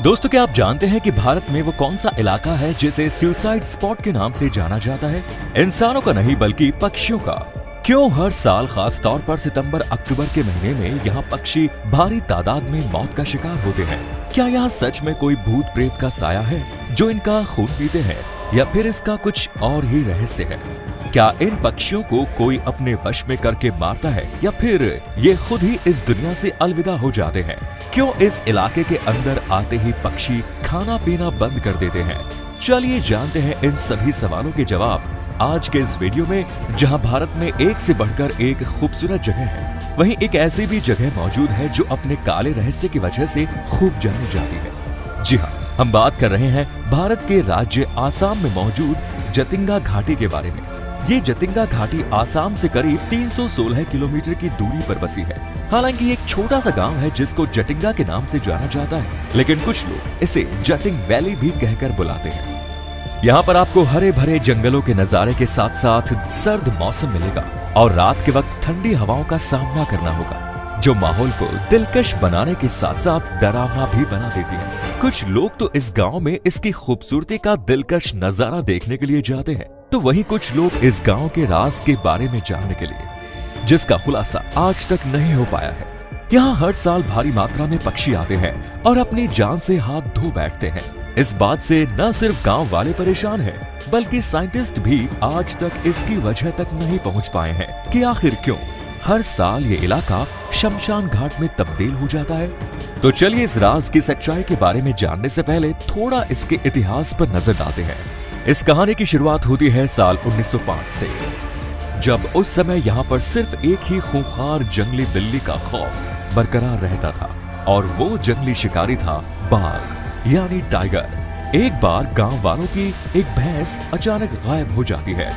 दोस्तों, क्या आप जानते हैं कि भारत में वो कौन सा इलाका है जिसे सुसाइड स्पॉट के नाम से जाना जाता है? इंसानों का नहीं बल्कि पक्षियों का। क्यों हर साल खास तौर पर सितंबर अक्टूबर के महीने में यहाँ पक्षी भारी तादाद में मौत का शिकार होते हैं? क्या यहाँ सच में कोई भूत प्रेत का साया है जो इनका खून पीते हैं, या फिर इसका कुछ और ही रहस्य है? क्या इन पक्षियों को कोई अपने वश में करके मारता है, या फिर ये खुद ही इस दुनिया से अलविदा हो जाते हैं? क्यों इस इलाके के अंदर आते ही पक्षी खाना पीना बंद कर देते हैं? चलिए जानते हैं इन सभी सवालों के जवाब आज के इस वीडियो में, जहां भारत में एक से बढ़कर एक खूबसूरत जगह है, वहीं एक ऐसी भी जगह मौजूद है जो अपने काले रहस्य की वजह से खूब जानी जाती है। जी हाँ, हम बात कर रहे हैं भारत के राज्य आसाम में मौजूद जतिंगा घाटी के बारे में। ये जतिंगा घाटी आसाम से करीब 316 किलोमीटर की दूरी पर बसी है। हालांकि एक छोटा सा गांव है जिसको जटिंगा के नाम से जाना जाता है, लेकिन कुछ लोग इसे जटिंग वैली भी कहकर बुलाते हैं। यहाँ पर आपको हरे भरे जंगलों के नजारे के साथ साथ सर्द मौसम मिलेगा और रात के वक्त ठंडी हवाओं का सामना करना होगा, जो माहौल को दिलकश बनाने के साथ साथ डरावना भी बना देती है। कुछ लोग तो इस गांव में इसकी खूबसूरती का दिलकश नजारा देखने के लिए जाते हैं, तो वहीं कुछ लोग इस गांव के राज के बारे में जानने के लिए, जिसका खुलासा आज तक नहीं हो पाया है। यहाँ हर साल भारी मात्रा में पक्षी आते हैं और अपनी जान से हाथ धो बैठते हैं। इस बात से न सिर्फ गांव वाले परेशान हैं, बल्कि साइंटिस्ट भी आज तक इसकी वजह तक नहीं पहुंच पाए हैं कि आखिर क्यों हर साल ये इलाका शमशान घाट में तब्दील हो जाता है। तो चलिए इस राज की सच्चाई के बारे में जानने से पहले थोड़ा इसके इतिहास पर नजर डालते हैं। इस कहानी की शुरुआत होती है साल 1905 से, जब उस समय यहाँ पर सिर्फ एक ही खूंखार जंगली बिल्ली का खौफ बरकरार रहता था, और वो जंगली शिकारी था बाघ यानी टाइगर। एक बार गांव वालों की एक भैंस अचानक गायब हो जाती है,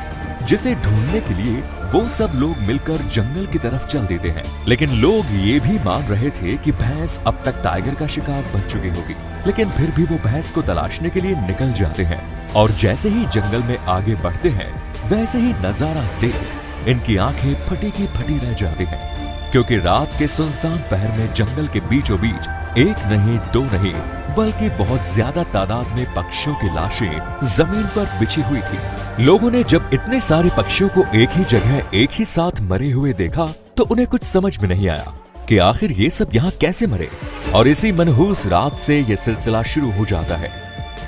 जिसे ढूंढने के लिए वो सब लोग मिलकर जंगल की तरफ चल देते हैं। लेकिन लोग ये भी मान रहे थे कि भैंस अब तक टाइगर का शिकार बन चुकी होगी, लेकिन फिर भी वो भैंस को तलाशने के लिए निकल जाते हैं। और जैसे ही जंगल में आगे बढ़ते हैं, वैसे ही नजारा देख इनकी आंखें फटी की फटी रह जाती हैं, क्योंकि रात के सुनसान पहर में जंगल के बीचों बीच एक नहीं दो नहीं बल्कि बहुत ज्यादा तादाद में पक्षियों की लाशें जमीन पर बिछी हुई थी। लोगों ने जब इतने सारे पक्षियों को एक ही जगह एक ही साथ मरे हुए देखा, तो उन्हें कुछ समझ में नहीं आया कि आखिर ये सब यहाँ कैसे मरे। और इसी मनहूस रात से ये सिलसिला शुरू हो जाता है।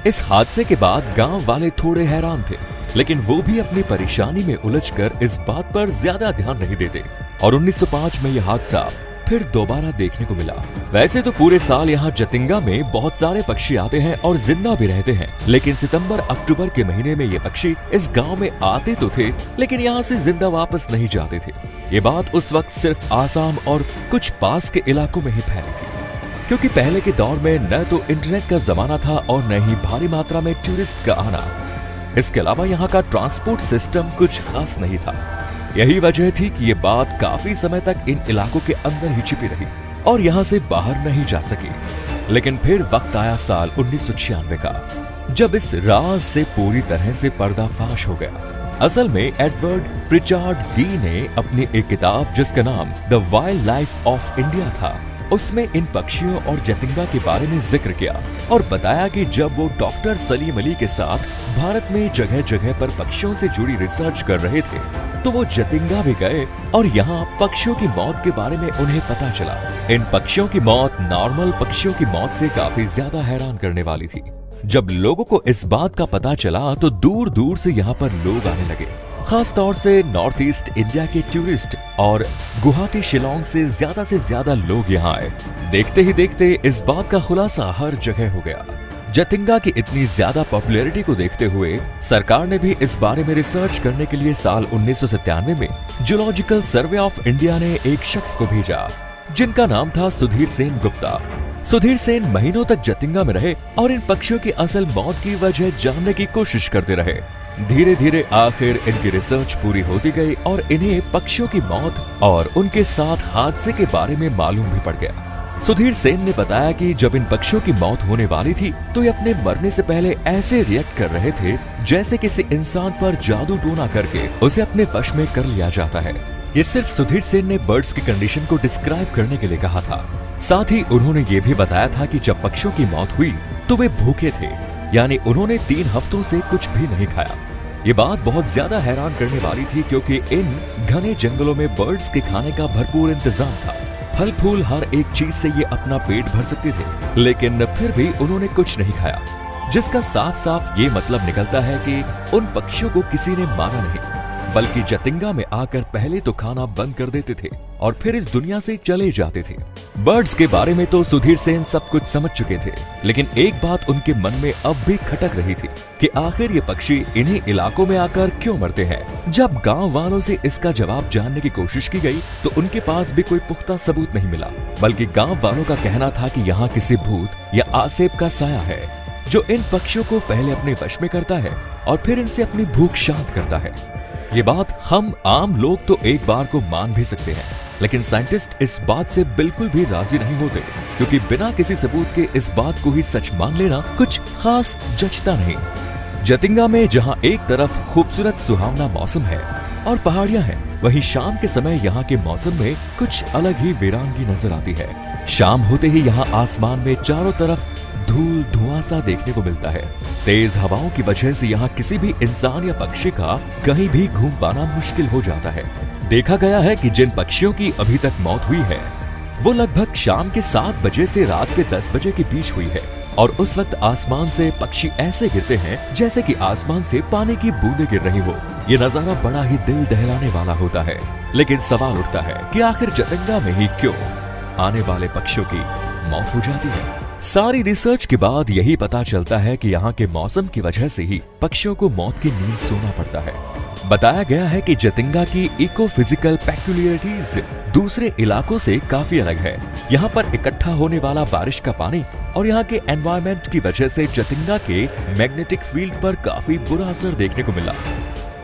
इस हादसे के बाद गांव वाले थोड़े हैरान थे, लेकिन वो भी अपनी परेशानी में उलझकर इस बात पर ज्यादा ध्यान नहीं देते। और 1905 में यह हादसा फिर दोबारा देखने को मिला। वैसे तो पूरे साल यहाँ जतिंगा में बहुत सारे पक्षी आते हैं और जिंदा भी रहते हैं, लेकिन सितंबर अक्टूबर के महीने में ये पक्षी इस गांव में आते तो थे, लेकिन यहाँ से जिंदा वापस नहीं जाते थे। ये बात उस वक्त सिर्फ आसाम और कुछ पास के इलाकों में ही फैली थी, क्योंकि पहले के दौर में न तो इंटरनेट का जमाना था और न ही भारी मात्रा में टूरिस्ट का आना। इसके अलावा यहाँ का ट्रांसपोर्ट सिस्टम कुछ खास नहीं था। यही वजह थी कि ये बात काफी समय तक इन इलाकों के अंदर ही छिपी रही और यहाँ से बाहर नहीं जा सकी। लेकिन फिर वक्त आया साल 1996 का, जब इस राज से पूरी तरह से पर्दाफाश हो गया। असल में एडवर्ड प्रिचार्ड डी ने अपनी एक किताब, जिसका नाम the wild life of India था, उसमें इन पक्षियों और जतिंगा के बारे में जिक्र किया और बताया कि जब वो डॉक्टर सलीम अली के साथ भारत में जगह जगह पर पक्षियों से जुड़ी रिसर्च कर रहे थे, तो वो जतिंगा भी गए और यहाँ पक्षियों की मौत के बारे में उन्हें पता चला। इन पक्षियों की मौत नॉर्मल पक्षियों की मौत से काफी ज्यादा हैरान करने वाली थी। जब लोगों को इस बात का पता चला, तो दूर दूर से यहाँ पर लोग आने लगे, खास तौर से नॉर्थ ईस्ट इंडिया के टूरिस्ट, और गुवाहाटी शिलोंग से ज्यादा लोग यहाँ आए। देखते ही देखते इस बात का खुलासा हर जगह हो गया। जतिंगा की इतनी ज्यादा पॉपुलैरिटी को देखते हुए सरकार ने भी इस बारे में रिसर्च करने के लिए साल 1997 में जूलॉजिकल सर्वे ऑफ इंडिया ने एक शख्स को भेजा, जिनका नाम था सुधीर सेन गुप्ता। सुधीर सेन महीनों तक जतिंगा में रहे और इन पक्षियों की असल मौत की वजह जानने की कोशिश करते रहे। धीरे धीरे आखिर इनकी रिसर्च पूरी होती गई और इन्हें पक्षियों की मौत और उनके साथ हादसे के बारे में मालूम भी पड़ गया। सुधीर सेन ने बताया कि जब इन पक्षियों की मौत होने वाली थी, तो ये अपने मरने से पहले ऐसे रिएक्ट कर रहे थे जैसे किसी इंसान पर जादू टोना करके उसे अपने वश में कर लिया जाता है। ये सिर्फ सुधीर सेन ने बर्ड्स की कंडीशन को डिस्क्राइब करने के लिए कहा था। साथ ही उन्होंने ये भी बताया था कि जब पक्षियों की मौत हुई तो वे भूखे थे, यानी उन्होंने 3 हफ्तों से कुछ भी नहीं खाया। ये बात बहुत ज्यादा हैरान करने वाली थी क्योंकि इन घने जंगलों में बर्ड्स के खाने का भरपूर इंतजाम था। फल फूल हर एक चीज से ये अपना पेट भर सकते थे, लेकिन फिर भी उन्होंने कुछ नहीं खाया, जिसका साफ साफ ये मतलब निकलता है कि उन पक्षियों को किसी ने मारा नहीं, बल्कि जतिंगा में आकर पहले तो खाना बंद कर देते थे और फिर इस दुनिया से चले जाते थे। बर्ड्स के बारे में तो सुधीर सेन सब कुछ समझ चुके थे, लेकिन एक बात उनके मन में अब भी खटक रही थी कि आखिर ये पक्षी इन्हीं इलाकों में आकर क्यों मरते हैं। जब गांव वालों से इसका जवाब जानने की कोशिश की गई तो उनके पास भी कोई पुख्ता सबूत नहीं मिला, बल्कि गांव वालों का कहना था कि यहाँ किसी भूत या आसेब का साया है जो इन पक्षियों को पहले अपने वश में करता है और फिर इनसे अपनी भूख शांत करता है। ये बात हम आम लोग तो एक बार को मान भी सकते हैं, लेकिन साइंटिस्ट इस बात से बिल्कुल भी राजी नहीं होते, क्योंकि बिना किसी सबूत के इस बात को ही सच मान लेना कुछ खास जचता नहीं। जतिंगा में जहां एक तरफ खूबसूरत सुहावना मौसम है और पहाड़ियां हैं, वहीं शाम के समय यहाँ के मौसम में कुछ अलग ही वीरानगी नजर आती है। शाम होते ही यहाँ आसमान में चारों तरफ धूल धुआं सा देखने को मिलता है। तेज हवाओं की वजह से यहाँ किसी भी इंसान या पक्षी का कहीं भी घूम पाना मुश्किल हो जाता है। देखा गया है कि जिन पक्षियों की अभी तक मौत हुई है वो लगभग शाम के 7 बजे से रात के 10 बजे के बीच हुई है, और उस वक्त आसमान से पक्षी ऐसे गिरते हैं जैसे कि आसमान से पानी की बूंदें गिर रही हो। ये नजारा बड़ा ही दिल दहलाने वाला होता है, लेकिन सवाल उठता है कि आखिर जतिंगा में ही क्यों आने वाले पक्षियों की मौत हो जाती है। सारी रिसर्च के बाद यही पता चलता है कि यहाँ के मौसम की वजह से ही पक्षियों को मौत की नींद सोना पड़ता है। बताया गया है कि जतिंगा की इको फिजिकल पेक्यूलियरिटीज दूसरे इलाकों से काफी अलग है। यहाँ पर इकट्ठा होने वाला बारिश का पानी और यहाँ के एनवायरनमेंट की वजह से जतिंगा के मैग्नेटिक फील्ड पर काफी बुरा असर देखने को मिला।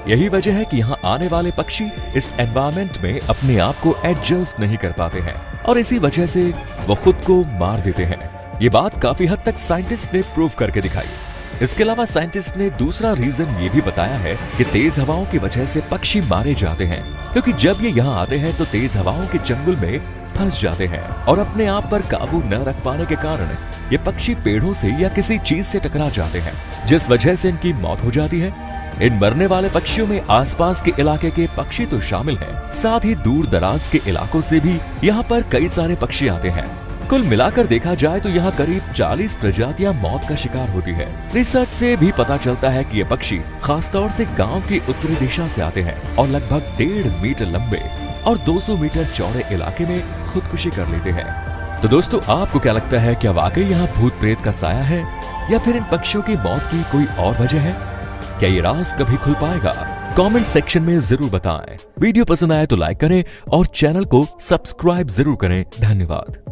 यही वजह है कि यहाँ आने वाले पक्षी इस एनवायरनमेंट में अपने आप को एडजस्ट नहीं कर पाते हैं और इसी वजह से वो खुद को मार देते हैं। ये बात काफी हद तक साइंटिस्ट ने प्रूव करके दिखाई। इसके अलावा साइंटिस्ट ने दूसरा रीजन ये भी बताया है कि तेज हवाओं की वजह से पक्षी मारे जाते हैं, क्योंकि जब ये यहाँ आते हैं तो तेज हवाओं के चंगुल में फंस जाते हैं और अपने आप पर काबू न रख पाने के कारण ये पक्षी पेड़ों से या किसी चीज से टकरा जाते हैं, जिस वजह से इनकी मौत हो जाती है। इन मरने वाले पक्षियों में आसपास के इलाके के पक्षी तो शामिल हैं, साथ ही दूर दराज के इलाकों से भी यहाँ पर कई सारे पक्षी आते हैं। कुल मिलाकर देखा जाए तो यहाँ करीब 40 प्रजातियां मौत का शिकार होती है। रिसर्च से भी पता चलता है कि ये पक्षी खासतौर से गांव की उत्तरी दिशा से आते हैं और लगभग 1.5 मीटर लंबे और 200 मीटर चौड़े इलाके में खुदकुशी कर लेते हैं। तो दोस्तों, आपको क्या लगता है, क्या वाकई यहाँ भूत प्रेत का साया है या फिर इन पक्षियों की मौत की कोई और वजह है? क्या ये राज कभी खुल पाएगा? कमेंट सेक्शन में जरूर बताएं। वीडियो पसंद आए तो लाइक करें और चैनल को सब्सक्राइब जरूर करें। धन्यवाद।